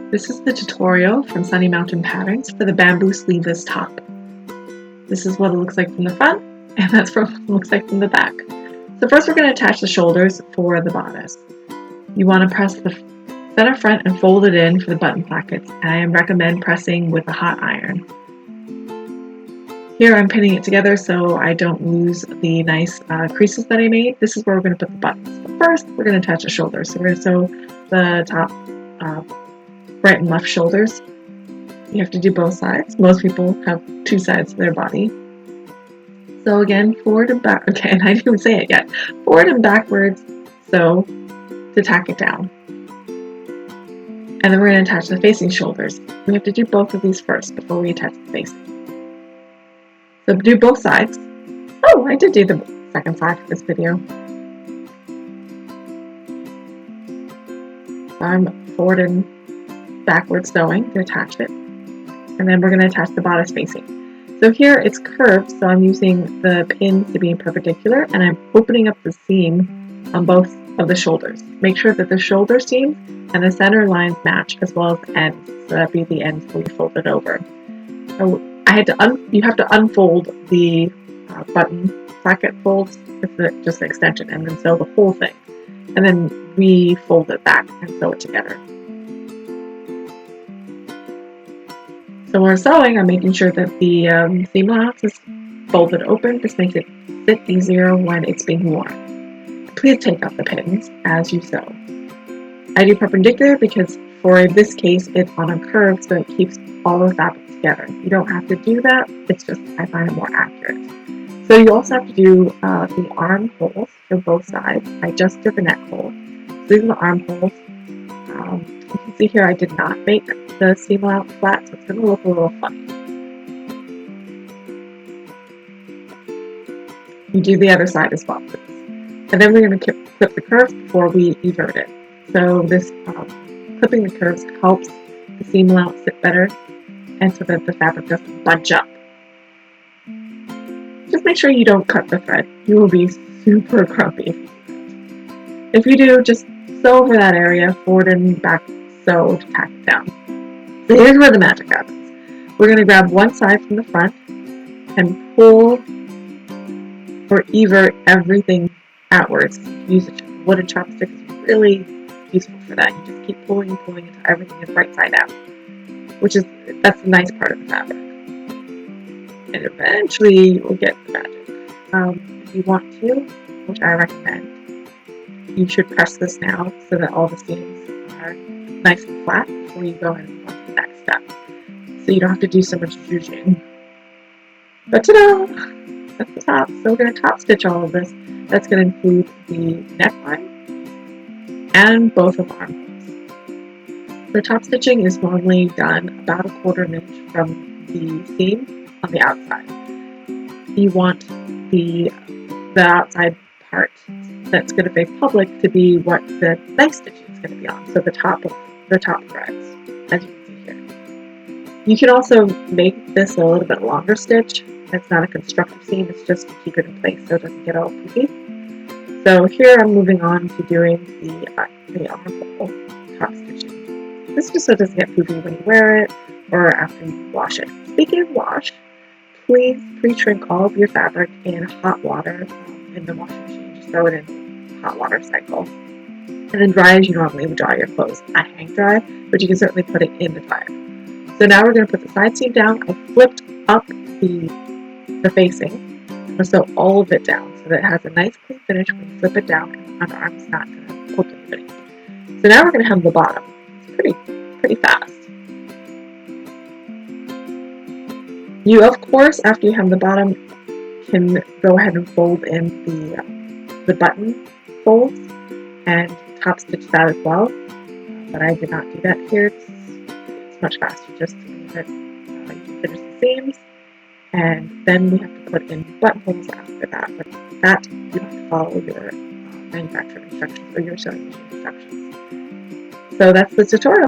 This is the tutorial from Sunny Mountain Patterns for the bamboo sleeveless top. This is what it looks like from the front, and that's what it looks like from the back. So first we're going to attach the shoulders for the bodice. You want to press the center front and fold it in for the button plackets. I recommend pressing with a hot iron. Here I'm pinning it together so I don't lose the nice creases that I made. This is where we're going to put the buttons. But first we're going to attach the shoulders. So we're going to sew the top right and left shoulders. You have to do both sides. Most people have two sides of their body. So again, forward and back. Okay, and I didn't even say it yet. Forward and backwards, sew to tack it down. And then we're going to attach the facing shoulders. We have to do both of these first before we attach the facing. So do both sides. Oh, I did do the second side for this video. So I'm forward and backward sewing to attach it. And then we're going to attach the bodice facing. So here it's curved, so I'm using the pins to be perpendicular, and I'm opening up the seam on both of the shoulders. Make sure that the shoulder seams and the center lines match, as well as ends. So that'd be the ends where you fold it over. So you have to unfold the button placket folds with just the extension, and then sew the whole thing, and then re-fold it back and sew it together. So when we're sewing, I'm making sure that the seam allowance is folded open. This makes it fit easier when it's being worn. Please take out the pins as you sew. I do perpendicular because for this case it's on a curve, so it keeps all the fabric together. You don't have to do that, it's just I find it more accurate. So you also have to do the arm holes for both sides. I just did the neck hole. So these are the arm holes. You can see here I did not make the seam allowance flat, so it's going to look a little funny. You do the other side as well, please. And then we're going to clip the curves before we invert it. So this clipping the curves helps the seam allowance sit better, and so that the fabric doesn't bunch up. Just make sure you don't cut the thread. You will be super grumpy if you do that. If you do, just sew over that area, forward and back, sew to tack it down. So here's where the magic happens. We're going to grab one side from the front and pull or evert everything outwards. Use a wooden chopstick is really useful for that. You just keep pulling and pulling until everything is right side out, that's the nice part of the fabric. And eventually you will get the magic. If you want to, which I recommend, you should press this now so that all the seams are nice and flat before you go ahead and move on to the next step. So you don't have to do so much zhuzhing. But ta-da! That's the top. So we're going to top stitch all of this. That's going to include the neckline and both of arm holes. The top stitching is normally done about 1/4 inch from the seam on the outside. You want the outside part that's going to face public to be what the knife stitching is going to be on. So the top threads, as you can see here. You can also make this a little bit longer stitch. It's not a constructive seam, it's just to keep it in place so it doesn't get all poofy. So here I'm moving on to doing the armhole top stitching. This just so it doesn't get poofy when you wear it or after you wash it. Speaking of wash, please pre-shrink all of your fabric in hot water in the washing machine. Just throw it in hot water cycle. And then dry as you normally would dry your clothes. I hang dry, but you can certainly put it in the dryer. So now we're going to put the side seam down. I flipped up the facing. I'm going to sew all of it down so that it has a nice clean finish when you flip it down and the underarm's not going to poke anybody. So now we're going to hem the bottom. It's pretty fast. You, of course, after you hem the bottom, can go ahead and fold in the button folds and top stitch that as well. But I did not do that here. It's much faster just to leave it. You can finish the seams. And then we have to put in buttonholes after that. But that you have to follow your manufacturer instructions or your sewing machine instructions. So that's the tutorial.